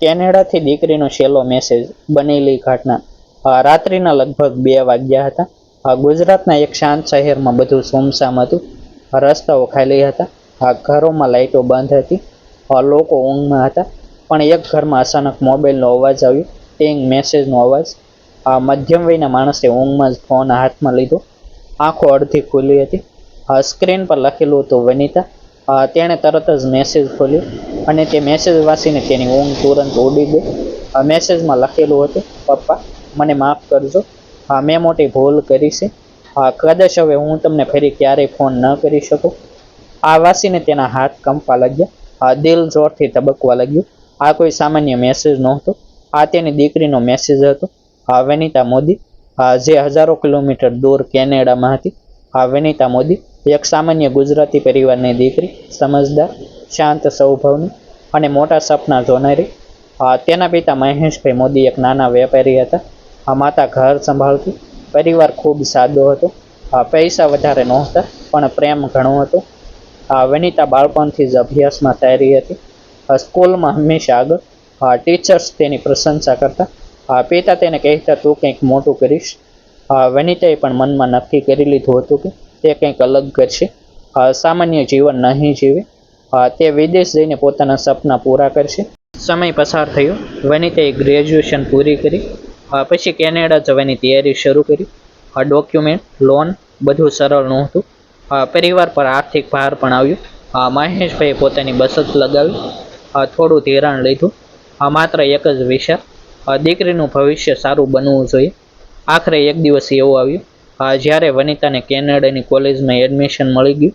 કેનેડાથી દીકરીનો છેલ્લો મેસેજ બનેલી ઘટના રાત્રિના લગભગ 2 વાગ્યા હતા. ગુજરાતના એક શાંત શહેરમાં બધું સુમસામ હતું. રસ્તાઓ ખાલી હતા. ઘરોમાં લાઇટો બંધ હતી. લોકો ઊંઘમાં હતા. પણ એક ઘરમાં અચાનક મોબાઈલનો અવાજ આવ્યો. ટીંગ મેસેજનો અવાજ. મધ્યમ વયના માણસે ઊંઘમાં જ ફોન હાથમાં લીધો. આંખો અડધી ખુલી હતી. સ્ક્રીન પર લખેલું હતું વનિતા. તેણે તરત જ મેસેજ ખોલ્યો અને તે મેસેજ વાંચીને તેની ઊંઘ તુરંત ઉડી ગઈ. મેસેજમાં લખેલું હતું, પપ્પા મને માફ કરજો, મેં મોટી ભૂલ કરી છે. કદાચ હવે હું તમને ફરી ક્યારેય ફોન ન કરી શકું. આ વાંચીને તેના હાથ કંપવા લાગ્યા. દિલ જોરથી ધબકવા લાગ્યું. આ કોઈ સામાન્ય મેસેજ નહોતો. આ તેની દીકરીનો મેસેજ હતો. વનિતા મોદી, જે હજારો કિલોમીટર દૂર કેનેડામાં હતી. વનિતા મોદી એક સામાન્ય ગુજરાતી પરિવારની દીકરી, સમજદાર, શાંત સ્વભાવની અને મોટા સપના જોનારી. તેના પિતા મહેશભાઈ મોદી એક નાના વેપારી હતા. માતા ઘર સંભાળતી. પરિવાર ખૂબ સાદો હતો. પૈસા વધારે નહોતા, પણ પ્રેમ ઘણો હતો. વનિતા બાળપણથી જ અભ્યાસમાં સારી હતી. સ્કૂલમાં હંમેશા આગળ. ટીચર્સ તેની પ્રશંસા કરતા. પિતા તેને કહેતા, તું કંઈક મોટું કરીશ. વનિતાએ પણ મનમાં નક્કી કરી લીધું હતું કે તે કંઈક અલગ કરશે. સામાન્ય જીવન નહીં જીવે. તે વિદેશ જઈને પોતાના સપના પૂરા કરશે. સમય પસાર થયો. વનિતાએ ગ્રેજ્યુએશન પૂરી કરી. પછી કેનેડા જવાની તૈયારી શરૂ કરી. ડોક્યુમેન્ટ, લોન બધું સરળ નહોતું. પરિવાર પર આર્થિક ભાર પણ આવ્યો. મહેશભાઈએ પોતાની બચત લગાવી. થોડું ધિરાણ લીધું. માત્ર એક જ વિચાર, દીકરીનું ભવિષ્ય સારું બનવું જોઈએ. આખરે એક દિવસ એવો આવ્યો જ્યારે વનિતાને કેનેડાની કોલેજમાં એડમિશન મળી ગયું.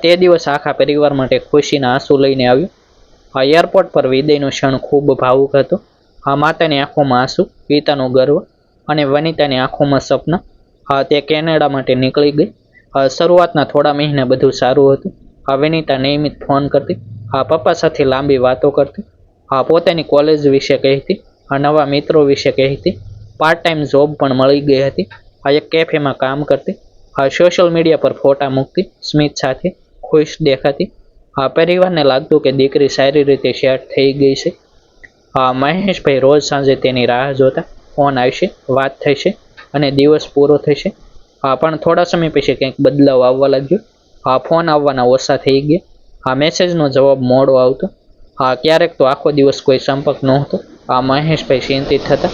તે દિવસ આખા પરિવાર માટે ખુશીના આંસુ લઈને આવ્યો. એરપોર્ટ પર વિદાયનો ક્ષણ ખૂબ ભાવુક હતો. માતાની આંખોમાં આંસુ, પિતાનો ગર્વ અને વનિતાની આંખોમાં સપના. તે કેનેડા માટે નીકળી ગઈ. શરૂઆતના થોડા મહિના બધું સારું હતું. વનિતા નિયમિત ફોન કરતી. પપ્પા સાથે લાંબી વાતો કરતી. પોતાની કોલેજ વિશે કહેતી. નવા મિત્રો વિશે કહેતી. પાર્ટ ટાઈમ જોબ પણ મળી ગઈ હતી. એક કેફેમાં કામ કરતી. સોશિયલ મીડિયા પર ફોટા મૂકતી. સ્મિત સાથે ખુશ દેખાતી. પરિવારને લાગતું કે દીકરી સારી રીતે સેટ થઈ ગઈ છે. મહેશભાઈ રોજ સાંજે તેની રાહ જોતા. ફોન આવશે, વાત થશે અને દિવસ પૂરો થશે. પણ થોડા સમય પછી કંઈક બદલાવ આવવા લાગ્યો. ફોન આવવાના ઓછા થઈ ગયા. મેસેજનો જવાબ મોડો આવતો. ક્યારેક તો આખો દિવસ કોઈ સંપર્ક નહોતો. મહેશભાઈ ચિંતિત થતા.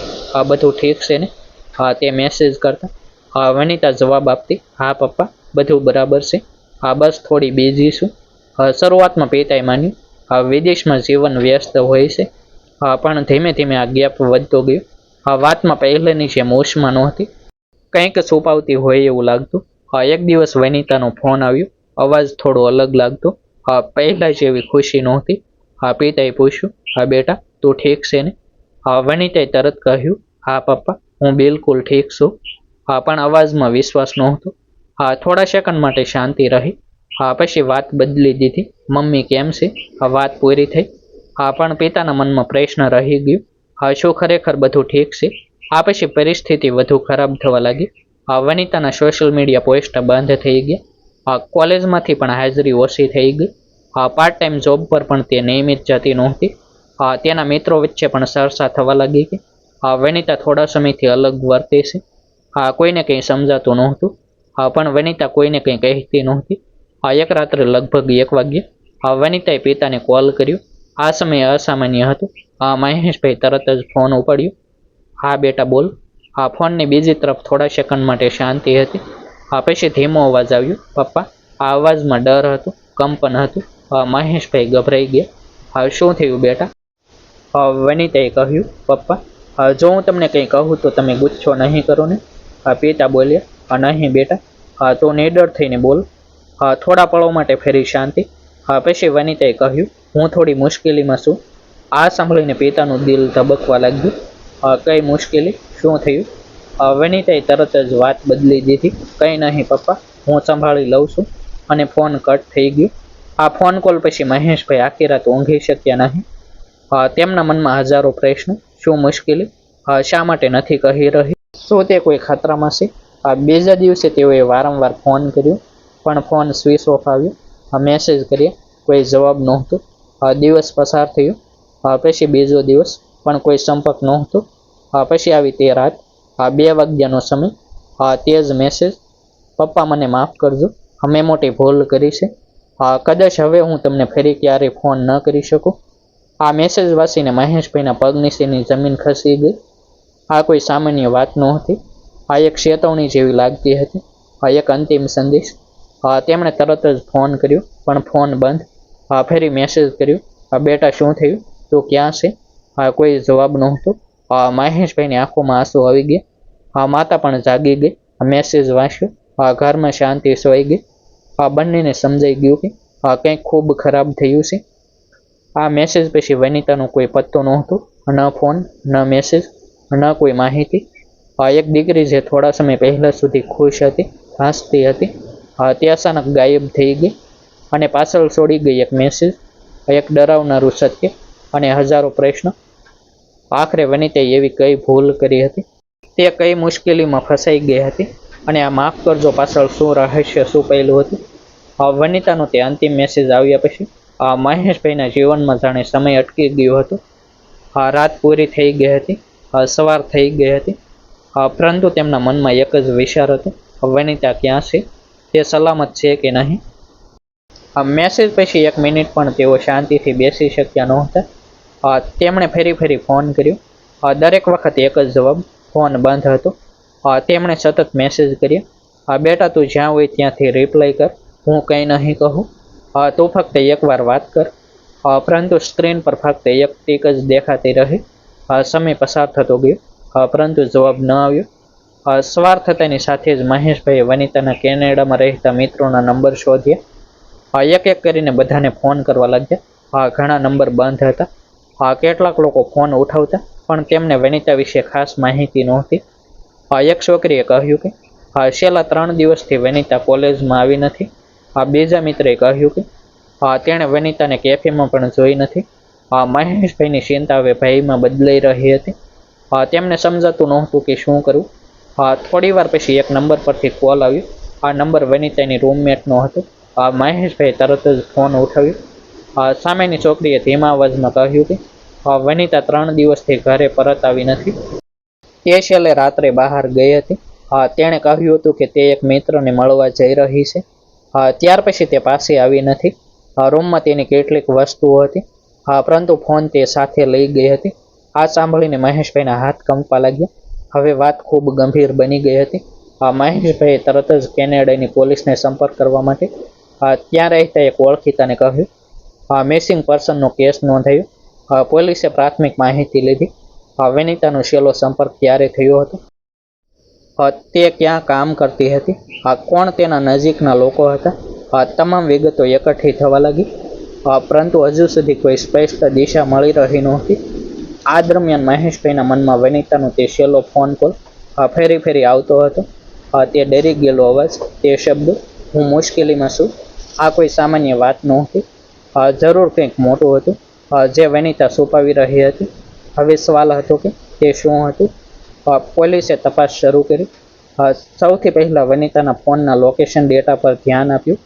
બધું ઠીક છે ને? તે મેસેજ કરતા. વનિતા જવાબ આપતી, હા પપ્પા, બધું બરાબર છે. બસ થોડી બિઝી છું. શરૂઆતમાં પિતાએ માન્યું. વિદેશમાં જીવન વ્યસ્ત હોય છે. પણ ધીમે ધીમે આ ગેપ વધતો ગયો. વાતમાં પહેલેની જેમ ઉષ્મા નહોતી. કંઈક છુપાવતી હોય એવું લાગતું. એક દિવસ વનિતાનો ફોન આવ્યો. અવાજ થોડો અલગ લાગતો. પહેલા જેવી ખુશી નહોતી. પિતાએ પૂછ્યું, હા બેટા, તું ઠીક છે ને? વનિતાએ તરત કહ્યું, હા પપ્પા, હું બિલકુલ ઠીક છું. પણ અવાજમાં વિશ્વાસ નહોતો. થોડા સેકન્ડ માટે શાંતિ રહી. પછી વાત બદલી દીધી. મમ્મી કેમ છે? વાત પૂરી થઈ. પણ પિતાના મનમાં પ્રશ્ન રહી ગયો. શું ખરેખર બધું ઠીક છે? પછી પરિસ્થિતિ વધુ ખરાબ થવા લાગી. વનિતાના સોશિયલ મીડિયા પોસ્ટ બંધ થઈ ગયા. કોલેજમાંથી પણ હાજરી ઓછી થઈ ગઈ. પાર્ટ ટાઈમ જોબ પર પણ તે નિયમિત જતી નહોતી. તેના મિત્રો વચ્ચે પણ ચર્ચા થવા લાગી કે વનિતા થોડા સમયથી અલગ વર્તે છે. કોઈને કંઈ સમજાતું નહોતું. પણ વનિતા કોઈને કંઈ કહેતી નહોતી. એક રાત્રે લગભગ 1 વાગ્યે વનિતાએ પિતાને કોલ કર્યો. આ સમયે અસામાન્ય હતું. મહેશભાઈ તરત જ ફોન ઉપાડ્યો. હા બેટા બોલ. ફોનની બીજી તરફ થોડા સેકન્ડ માટે શાંતિ હતી. પછી ધીમો અવાજ આવ્યો, પપ્પા. આ અવાજમાં ડર હતો, કંપન હતું. મહેશભાઈ ગભરાઈ ગયા. શું થયું બેટા? વનિતાએ કહ્યું, પપ્પા, જો હું તમને કંઈ કહું તો તમે ગુસ્સો નહીં કરો ને? પિતા બોલ્યા, નહીં બેટા, તો નિડર થઈને બોલ. થોડા પળો માટે ફરી શાંતિ. પછી વનિતાએ કહ્યું, હું થોડી મુશ્કેલીમાં છું. આ સાંભળીને પિતાનું દિલ ધબકવા લાગ્યું. કઈ મુશ્કેલી? શું થયું? વનિતાએ તરત જ વાત બદલી દીધી. કંઈ નહીં પપ્પા, હું સંભાળી લઉં છું. અને ફોન કટ થઈ ગયો. આ ફોન કોલ પછી મહેશભાઈ આખી રાત ઊંઘી શક્યા નહીં. તેમના મનમાં હજારો પ્રશ્નો. શું મુશ્કેલી? શા માટે નથી કહી રહી? શું તે કોઈ ખતરામાં છે? બીજા દિવસે તેઓએ વારંવાર ફોન કર્યો, પણ ફોન સ્વિચ ઓફ આવ્યો. મેસેજ કર્યા, કોઈ જવાબ નહોતો. દિવસ પસાર થયો. પછી બીજો દિવસ પણ કોઈ સંપર્ક નહોતો. પછી આવી તે રાત, 2 વાગ્યાનો સમય, તે જ મેસેજ: પપ્પા મને માફ કરજો, અમે મોટી ભૂલ કરી છે. કદાચ હવે હું તમને ફરી ક્યારેય ફોન ન કરી શકું. આ મેસેજ વાંચીને મહેશભાઈના પગ નીચેની જમીન ખસી ગઈ. આ કોઈ સામાન્ય વાત નહોતી. આ એક ચેતવણી જેવી લાગતી હતી. એક અંતિમ સંદેશ. તેમણે તરત જ ફોન કર્યો, પણ ફોન બંધ. ફરી મેસેજ કર્યો: બેટા શું થયું, તું ક્યાં છે? કોઈ જવાબ નહોતો. મહેશભાઈની આંખોમાં આંસુ આવી ગયા. માતા પણ જાગી ગઈ. મેસેજ વાંચ્યો. ઘરમાં શાંતિ છવાઈ ગઈ. બંનેને સમજાઈ ગયું કે કંઈક ખૂબ ખરાબ થયું છે. આ મેસેજ પછી વનિતાનો કોઈ પત્તો નહોતો. ન ફોન, ન મેસેજ, ન કોઈ માહિતી. એક દીકરી જે થોડા સમય પહેલા સુધી ખુશ હતી, હસતી હતી, તે અચાનક ગાયબ થઈ ગઈ. અને પાછળ છોડી ગઈ એક મેસેજ, એક ડરાવનારું સત્ય અને હજારો પ્રશ્ન. આખરે વનિતાએ એવી કઈ ભૂલ કરી હતી? તે કઈ મુશ્કેલીમાં ફસાઈ ગઈ હતી? અને આ માફ કરજો પાછળ શું રહસ્ય છુપાયેલું હતું? વનિતાનો તે અંતિમ મેસેજ આવ્યા પછી મહેશભાઈના જીવનમાં જાણે સમય અટકી ગયો હતો. રાત પૂરી થઈ ગઈ હતી. સવાર થઈ ગઈ હતી. પરંતુ તેમના મનમાં એક જ વિચાર હતો: વનિતા ક્યાં છે? તે સલામત છે કે નહીં? મેસેજ પછી 1 મિનિટ પણ તેઓ શાંતિથી બેસી શક્યા નહોતા. તેમણે ફરી ફોન કર્યો. દરેક વખત એક જ જવાબ: ફોન બંધ હતો. તેમણે સતત મેસેજ કર્યા: બેટા તું જ્યાં હોય ત્યાંથી રિપ્લાય કર, હું કંઈ નહીં કહું. તું ફક્ત એકવાર વાત કર. પરંતુ સ્ક્રીન પર ફક્ત એક ટીક જ દેખાતી રહી. સમય પસાર થતો ગયો, પરંતુ જવાબ ન આવ્યો. સવાર થતાની સાથે જ મહેશભાઈએ વનિતાના કેનેડામાં રહેતા મિત્રોના નંબર શોધ્યા. એક એક કરીને બધાને ફોન કરવા લાગ્યા. ઘણા નંબર બંધ હતા. કેટલાક લોકો ફોન ઉઠાવતા, પણ તેમને વનિતા વિશે ખાસ માહિતી નહોતી. એક છોકરીએ કહ્યું કે છેલ્લા 3 દિવસથી વનિતા કોલેજમાં આવી નથી. બીજા મિત્રએ કહ્યું કે તેણે વનિતાને કેફેમાં પણ જોઈ નથી. મહેશભાઈની ચિંતા હવે ભયમાં બદલાઈ રહી હતી. તેમને સમજાતું નહોતું કે શું કરવું. થોડી વાર પછી એક નંબર પરથી કોલ આવ્યો. આ નંબર વનિતાની રૂમમેટનો હતો. મહેશભાઈએ તરત જ ફોન ઉઠાવ્યો. સામેની છોકરીએ ધીમા અવાજમાં કહ્યું કે વનિતા 3 દિવસથી ઘરે પરત આવી નથી. તે છેલ્લે રાત્રે બહાર ગઈ હતી. તેણે કહ્યું હતું કે તે એક મિત્રને મળવા જઈ રહી છે. ત્યાર પછી તે પાછી આવી નથી. રૂમમાં તેની કેટલીક વસ્તુઓ હતી, પરંતુ ફોન તે સાથે લઈ ગઈ હતી. આ સાંભળીને મહેશભાઈના હાથ કંપવા લાગ્યા. હવે વાત ખૂબ ગંભીર બની ગઈ હતી. મહેશભાઈએ તરત જ કેનેડાની પોલીસને સંપર્ક કરવા માટે ત્યાં રહેતા એક ઓળખીતાને કહ્યું. મિસિંગ પર્સનનો કેસ નોંધાયો. પોલીસે પ્રાથમિક માહિતી લીધી. વનિતાનો છેલ્લો સંપર્ક ક્યારે થયો હતો, તે ક્યાં કામ કરતી હતી, કોણ તેના નજીકના લોકો હતા, તમામ વિગતો એકઠી થવા લાગી. પરંતુ હજુ સુધી કોઈ સ્પષ્ટ દિશા મળી રહી નહોતી. આ દરમિયાન મહેશભાઈના મનમાં વનિતાનો તે છેલ્લો ફોન કોલ ફરી આવતો હતો. તે ડરી ગયેલો અવાજ, તે શબ્દો: હું મુશ્કેલીમાં છું. આ કોઈ સામાન્ય વાત નહોતી. જરૂર કંઈક મોટું હતું જે વનિતા છુપાવી રહી હતી. હવે સવાલ હતો કે તે શું હતું. પોલીસે તપાસ શરૂ કરી. સૌથી પહેલા વનિતાના ફોનના લોકેશન ડેટા પર ધ્યાન આપ્યું.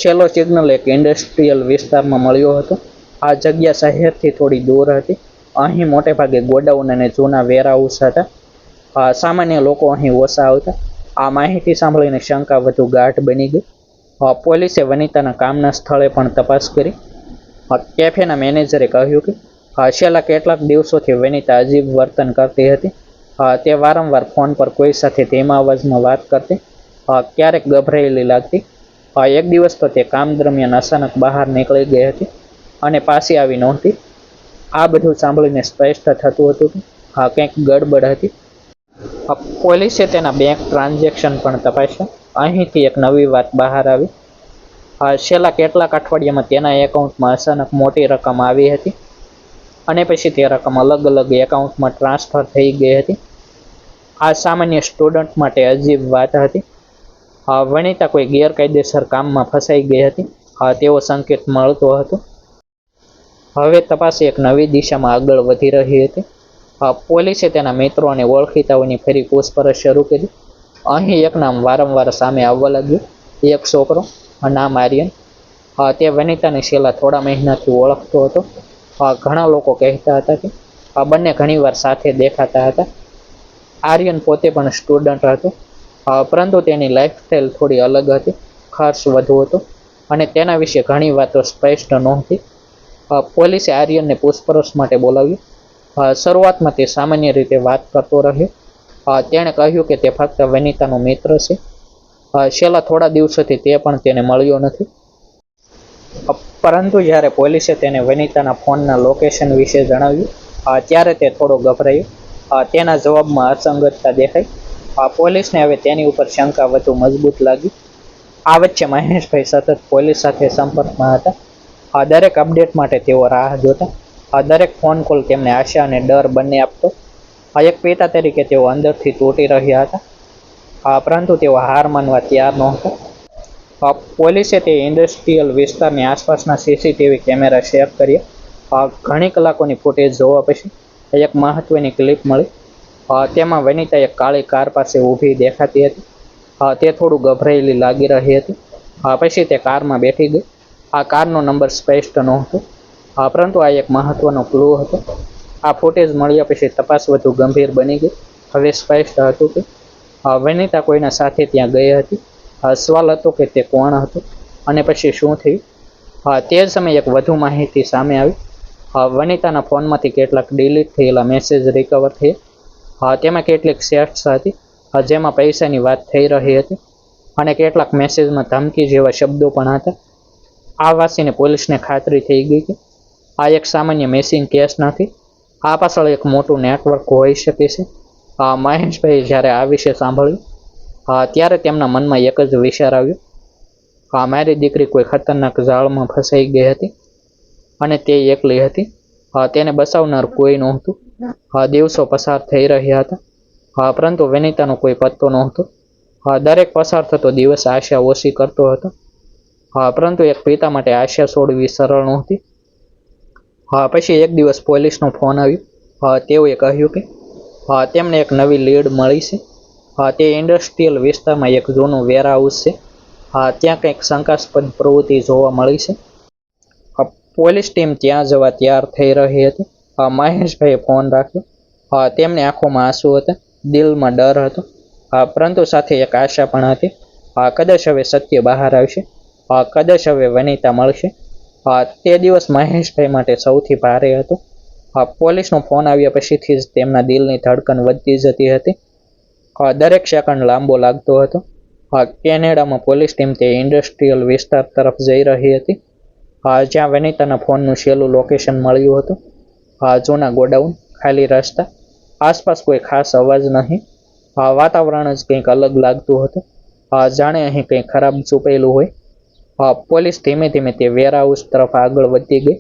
છેલ્લો સિગ્નલ એક ઇન્ડસ્ટ્રીયલ વિસ્તારમાં મળ્યો હતો. આ જગ્યા શહેરથી થોડી દૂર હતી. અહીં મોટે ભાગે ગોડાઉન અને જૂના વેરહાઉસ હતા. સામાન્ય લોકો અહીં ઓછા આવતા. આ માહિતી સાંભળીને શંકા વધુ ગાઢ બની ગઈ. પોલીસે વનિતાના કામના સ્થળે પણ તપાસ કરી. કેફેના મેનેજરે કહ્યું કે છેલ્લા કેટલાક દિવસોથી વનિતા અજીબ વર્તન કરતી હતી. તે વારંવાર ફોન પર કોઈ સાથે ધીમા અવાજમાં વાત કરતી, ક્યારેક ગભરાયેલી લાગતી. એક દિવસ તો તે કામ દરમિયાન અચાનક બહાર નીકળી ગઈ હતી અને પાછી આવી નહોતી. આ બધું સાંભળીને સ્પષ્ટ થતું હતું કે કંઈક ગડબડ હતી. પોલીસે તેના બેંક ટ્રાન્ઝેક્શન પણ તપાસ્યા. અહીંથી એક નવી વાત બહાર આવી. છેલ્લા કેટલાક અઠવાડિયામાં તેના એકાઉન્ટમાં અચાનક મોટી રકમ આવી હતી અને પછી તે રકમ અલગ અલગ એકાઉન્ટમાં ટ્રાન્સફર થઈ ગઈ હતી. આ સામાન્ય સ્ટુડન્ટ માટે અજીબ વાત હતી. વનિતા કોઈ ગેરકાયદેસર કામમાં ફસાઈ ગઈ હતી તેવો સંકેત મળતો હતો. હવે તપાસ એક નવી દિશામાં આગળ વધી રહી હતી. પોલીસે તેના મિત્રો અને ઓળખીતાઓની ફરી પૂછપરછ શરૂ કરી. અહીં એક નામ વારંવાર સામે આવવા લાગ્યું. એક છોકરો, નામ આર્યન. તે વનિતાને છેલ્લા થોડા મહિનાથી ઓળખતો હતો. ઘણા લોકો કહેતા હતા કે આ બંને ઘણીવાર સાથે દેખાતા હતા. આર્યન પોતે પણ સ્ટુડન્ટ હતો, પરંતુ તેની લાઈફસ્ટાઈલ થોડી અલગ હતી, ખર્ચ વધુ હતો અને તેના વિશે ઘણી વાતો સ્પષ્ટ નહોતી. પોલીસે આર્યનને પૂછપરછ માટે બોલાવ્યો. શરૂઆતમાં તે સામાન્ય રીતે વાત કરતો રહ્યો. તેણે કહ્યું કે તે ફક્ત વનિતાનો મિત્ર છે. છેલ્લા થોડા દિવસોથી તે પણ તેને મળ્યો નથી. પરંતુ જ્યારે પોલીસે તેને વનિતાના ફોનના લોકેશન વિશે જણાવ્યું, ત્યારે તે થોડો ગભરાયો. તેના જવાબમાં અસંગતતા દેખાઈ. પોલીસને હવે તેની ઉપર શંકા વધુ મજબૂત લાગી. આ વચ્ચે મહેશભાઈ સતત પોલીસ સાથે સંપર્કમાં હતા. દરેક અપડેટ માટે તેઓ રાહ જોતા. દરેક ફોન કોલ તેમને આશા અને ડર બંને આપતો. એક પિતા તરીકે તેઓ અંદરથી તૂટી રહ્યા હતા, પરંતુ તેઓ હાર માનવા તૈયાર નહોતા. પોલીસે તે ઇન્ડસ્ટ્રીયલ વિસ્તારની આસપાસના સીસીટીવી કેમેરા શેર કર્યા. ઘણી કલાકોની ફૂટેજ જોવા પછી એક મહત્વની ક્લિપ મળી. તેમાં વનિતા એક કાળી કાર પાસે ઊભી દેખાતી હતી. તે થોડું ગભરાયેલી લાગી રહી હતી. પછી તે કારમાં બેઠી ગઈ. આ કારનો નંબર સ્પષ્ટ નહોતો, પરંતુ આ એક મહત્વનો ક્લુ હતો. આ ફૂટેજ મળ્યા પછી તપાસ વધુ ગંભીર બની ગઈ. હવે સ્પષ્ટ હતું કે વનિતા કોઈના સાથે ત્યાં ગઈ હતી. સવાલ હતો કે તે કોણ હતો અને પછી શું થયું. તે જ સમયે એક વધુ માહિતી સામે આવી. વનિતાના ફોનમાંથી કેટલાક ડિલીટ થયેલા મેસેજ રિકવર થયા. તેમાં કેટલીક ચેટ્સ હતી જેમાં પૈસાની વાત થઈ રહી હતી અને કેટલાક મેસેજમાં ધમકી જેવા શબ્દો પણ હતા. આ વાંચીને પોલીસને ખાતરી થઈ ગઈ કે આ એક સામાન્ય મિસિંગ કેસ નથી. આ પાછળ એક મોટું નેટવર્ક હોઈ શકે છે. મહેશભાઈ જ્યારે આ વિશે સાંભળ્યું, ત્યારે તેમના મનમાં એક જ વિચાર આવ્યો. મારી દીકરી કોઈ ખતરનાક જાળમાં ફસાઈ ગઈ હતી અને તે એકલી હતી. તેને બચાવનાર કોઈ નહોતું. દિવસો પસાર થઈ રહ્યા હતા, પરંતુ વનિતાનો કોઈ પત્તો નહોતો. દરેક પસાર થતો દિવસ આશા ઓછી કરતો હતો, પરંતુ એક પિતા માટે આશા છોડવી સરળ નહોતી. પછી એક દિવસ પોલીસનો ફોન આવ્યો. તેઓએ કહ્યું કે તેમને એક નવી લીડ મળી છે. તે ઇન્ડસ્ટ્રીયલ વિસ્તારમાં એક જૂનું વેરહાઉસ છે. ત્યાં કંઈક શંકાસ્પદ પ્રવૃત્તિ જોવા મળી છે. પોલીસ ટીમ ત્યાં જવા તૈયાર થઈ રહી હતી. મહેશભાઈએ ફોન રાખ્યો. તેમની આંખોમાં આંસુ હતા, દિલમાં ડર હતો, પરંતુ સાથે એક આશા પણ હતી. કદાચ હવે સત્ય બહાર આવશે, કદાચ હવે વનિતા મળશે. તે દિવસ મહેશભાઈ માટે સૌથી ભારે હતો. પોલીસનો ફોન આવ્યા પછીથી જ તેમના દિલની ધડકન વધતી જતી હતી. દરેક સેકન્ડ લાંબો લાગતો હતો. કેનેડામાં પોલીસ ટીમ તે ઇન્ડસ્ટ્રીયલ વિસ્તાર તરફ જઈ રહી હતી, જ્યાં વનિતાના ફોનનું છેલ્લું લોકેશન મળ્યું હતું. જૂના ગોડાઉન, ખાલી રસ્તા, આસપાસ કોઈ ખાસ અવાજ નહીં. વાતાવરણ જ કંઈક અલગ લાગતું હતું, જાણે અહીં કંઈ ખરાબ છુપાયેલું હોય. પોલીસ ધીમે ધીમે તે વેરહાઉસ તરફ આગળ વધતી ગઈ.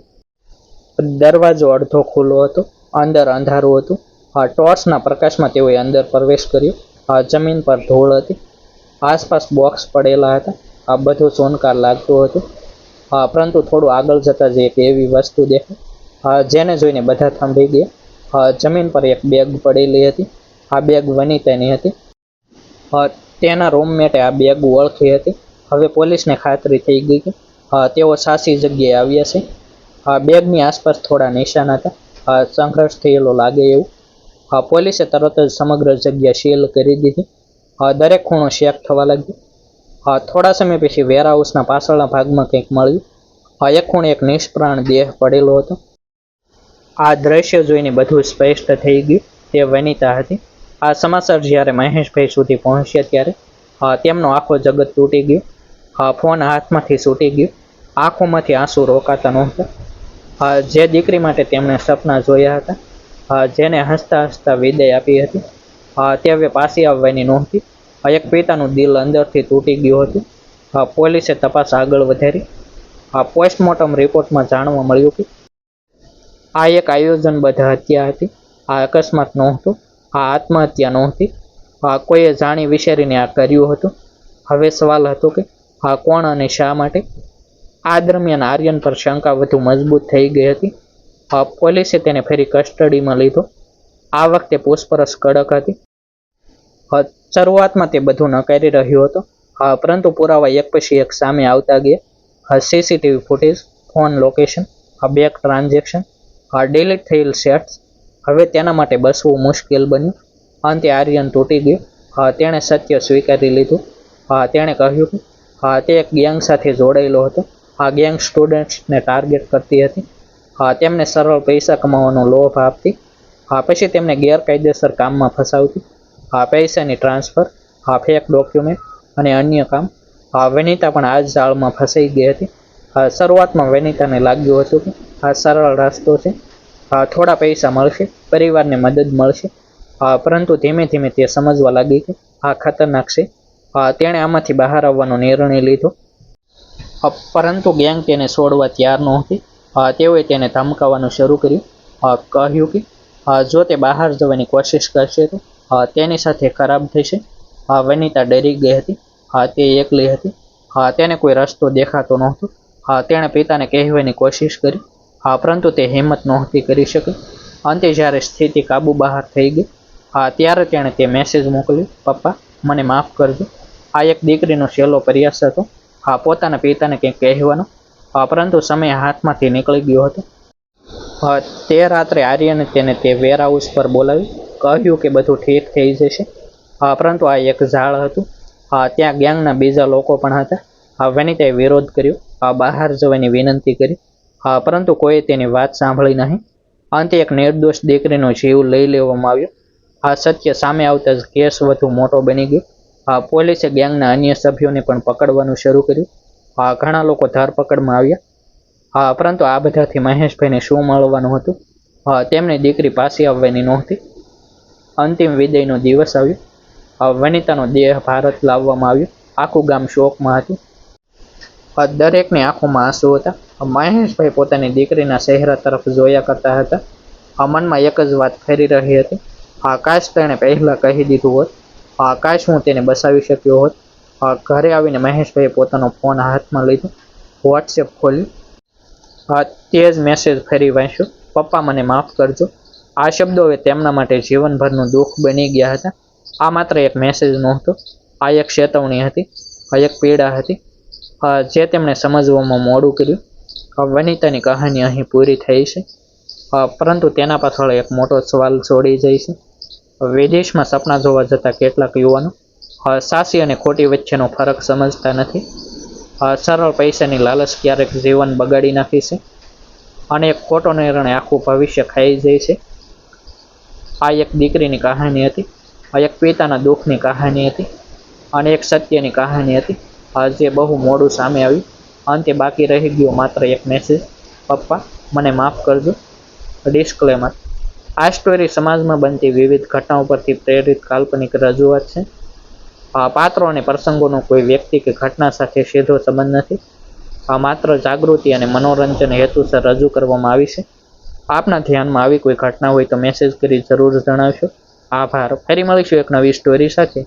દરવાજો અડધો ખુલ્લો હતો, અંદર અંધારું હતું. ટોર્ચના પ્રકાશમાં તેઓએ અંદર પ્રવેશ કર્યો. જમીન પર ધૂળ હતી, આસપાસ બોક્સ પડેલા હતા. આ બધું સોનકાર લાગતું હતું, પરંતુ થોડું આગળ જતાં જ એક એવી વસ્તુ દેખાઈ જેને જોઈને બધા થંભી ગયા. જમીન પર એક બેગ પડેલી હતી. આ બેગ વનિતાની હતી. તેના રૂમમેટે આ બેગ ઓળખી હતી. હવે પોલીસને ખાતરી થઈ ગઈ કે તેઓ સાચી જગ્યાએ આવ્યા છે. બેગની આસપાસ થોડા નિશાન હતા, સંઘર્ષ થયેલો લાગે એવું. પોલીસે તરત જ સમગ્ર જગ્યા સીલ કરી દીધી. દરેક ખૂણો ચેક થવા લાગ્યો. થોડા સમય પછી વેરહાઉસના પાછળના ભાગમાં કંઈક મળ્યું. એક ખૂણે એક નિષ્પ્રાણ દેહ પડેલો હતો. આ દ્રશ્ય જોઈને બધું સ્પષ્ટ થઈ ગયું. તે વનિતા હતી. આ સમાચાર જ્યારે મહેશભાઈ સુધી પહોંચ્યા ત્યારે તેમનો આખો જગત તૂટી ગયો. ફોન હાથમાંથી છૂટી ગયો. આંખોમાંથી આંસુ રોકાતા નહોતા. જે દીકરી માટે તેમણે સપના જોયા હતા, જેને હસતા હસતા વિદાય આપી હતી, તે હવે પાછી આવવાની નહોતી. એક પિતાનું દિલ અંદરથી તૂટી ગયું હતું. પોલીસે તપાસ આગળ વધારી. પોસ્ટમોર્ટમ રિપોર્ટમાં જાણવા મળ્યું કે આ એક આયોજનબદ્ધ હત્યા હતી. આ અકસ્માત નહોતો, આ આત્મહત્યા નહોતી. કોઈએ જાણી વિચારીને આ કર્યું હતું. હવે સવાલ હતો કે આ કોણ અને શા માટે. આ દરમિયાન આર્યન પર શંકા વધુ મજબૂત થઈ ગઈ હતી. પોલીસે તેને ફરી કસ્ટડીમાં લીધો. આ વખતે પૂછપરછ કડક હતી. શરૂઆતમાં તે બધું નકારી રહ્યો હતો, પરંતુ પુરાવા એક પછી એક સામે આવતા ગયા. CCTV footage, phone location, bank transaction, delete થયેલ ચેટ્સ હવે તેના માટે બસવું મુશ્કેલ બન્યું. અંતે આર્યન તૂટી ગયો. તેણે સત્ય સ્વીકારી લીધું. તેણે કહ્યું કે તે એક ગેંગ સાથે જોડાયેલો હતો. આ ગેંગ સ્ટુડન્ટ્સને ટાર્ગેટ કરતી હતી. તેમને સરળ પૈસા કમાવાનો લોભ આપતી. પછી તેમને ગેરકાયદેસર કામમાં ફસાવતી. પૈસાની ટ્રાન્સફર, ફેક ડોક્યુમેન્ટ અને અન્ય કામ. વનિતા પણ આ જ જાળમાં ફસાઈ ગઈ હતી. શરૂઆતમાં વનિતાને લાગ્યું હતું કે આ સરળ રસ્તો છે, થોડા પૈસા મળશે, પરિવારને મદદ મળશે. પરંતુ ધીમે ધીમે તે સમજવા લાગી કે આ ખતરનાક છે. તેણે આમાંથી બહાર આવવાનો નિર્ણય લીધો. પરંતુ ગેંગ તેને છોડવા તૈયાર નહોતી. તેઓએ તેને ધમકાવવાનું શરૂ કર્યું. કહ્યું કે જો તે બહાર જવાની કોશિશ કરશે તો તેની સાથે ખરાબ થશે. વનિતા ડરી ગઈ હતી. તે એકલી હતી. તેને કોઈ રસ્તો દેખાતો નહોતો. તેણે પિતાને કહેવાની કોશિશ કરી, પરંતુ તે હિંમત નહોતી કરી શકી. અંતે જ્યારે સ્થિતિ કાબુ બહાર થઈ ગઈ, ત્યારે તેણે તે મેસેજ મોકલ્યો, પપ્પા મને માફ કરજો. આ એક દીકરીનો છેલ્લો પ્રયાસ હતો પોતાના પિતાને કંઈક કહેવાનો, પરંતુ સમય હાથમાંથી નીકળી ગયો હતો. તે રાત્રે આર્યને તેને તે વેરહાઉસ પર બોલાવી કહ્યું કે બધું ઠીક થઈ જશે. પરંતુ આ એક ઝાડ હતું. ત્યાં ગેંગના બીજા લોકો પણ હતા. વનિતાએ વિરોધ કર્યો, બહાર જવાની વિનંતી કરી, પરંતુ કોઈએ તેની વાત સાંભળી નહીં. અંતે એક નિર્દોષ દીકરીનો જીવ લઈ લેવામાં આવ્યો. સત્ય સામે આવતા જ કેસ વધુ મોટો બની ગયો. પોલીસે ગેંગના અન્ય સભ્યોને પણ પકડવાનું શરૂ કર્યું. ઘણા લોકો ધરપકડમાં આવ્યા. પરંતુ આ બધાથી મહેશભાઈને શું મળવાનું હતું? તેમની દીકરી પાછી આવવાની નહોતી. અંતિમ વિદાયનો દિવસ આવ્યો. વનિતાનો દેહ ભારત લાવવામાં આવ્યો. આખું ગામ શોકમાં હતું. દરેકની આંખોમાં આંસુ હતા. મહેશભાઈ પોતાની દીકરીના ચહેરા તરફ જોયા કરતા હતા. મનમાં એક જ વાત ફરી રહી હતી, કાશ તેણે પહેલા કહી દીધું હોત. કાશ હું તેને બચાવી શક્યો હોત. ઘરે આવીને મહેશભાઈએ પોતાનો ફોન હાથમાં લીધો, વોટ્સએપ ખોલ્યું. તે જ મેસેજ ફરી વાંચ્યો, પપ્પા મને માફ કરજો. આ શબ્દો હવે તેમના માટે જીવનભરનું દુઃખ બની ગયા હતા. આ માત્ર એક મેસેજ નહોતો, આ એક ચેતવણી હતી, આ એક પીડા હતી જે તેમણે સમજવામાં મોડું કર્યું. વનિતાની કહાની અહીં પૂરી થઈ છે, પરંતુ તેના પાછળ એક મોટો સવાલ છોડી જાય છે. વિદેશમાં સપના જોવા જતા કેટલાક યુવાનો સાચી અને ખોટી વચ્ચેનો ફરક સમજતા નથી. સરળ પૈસાની લાલચ ક્યારેક જીવન બગાડી નાખે છે, અને એક ખોટો નિર્ણય આખું ભવિષ્ય ખાઈ જાય છે. આ એક દીકરીની કહાની હતી, આ એક પિતાના દુઃખની કહાની હતી, અને એક સત્યની કહાની હતી જે બહુ મોડું સામે આવ્યું. અંતે બાકી રહી ગયો માત્ર એક મેસેજ, પપ્પા મને માફ કરજો. ડિસ્ક્લેમર: આ સ્ટોરી સમાજમાં બનતી વિવિધ ઘટનાઓ પરથી પ્રેરિત કાલ્પનિક રજૂઆત છે. પાત્રો અને પ્રસંગોનો કોઈ વ્યક્તિ કે ઘટના સાથે સીધો સંબંધ નથી. માત્ર જાગૃતિ અને મનોરંજન હેતુસર રજૂ કરવામાં આવી છે. આપના ધ્યાનમાં આવી કોઈ ઘટના હોય તો મેસેજ કરી જરૂર જણાવશો. આભાર. ફરી મળીશું એક નવી સ્ટોરી સાથે.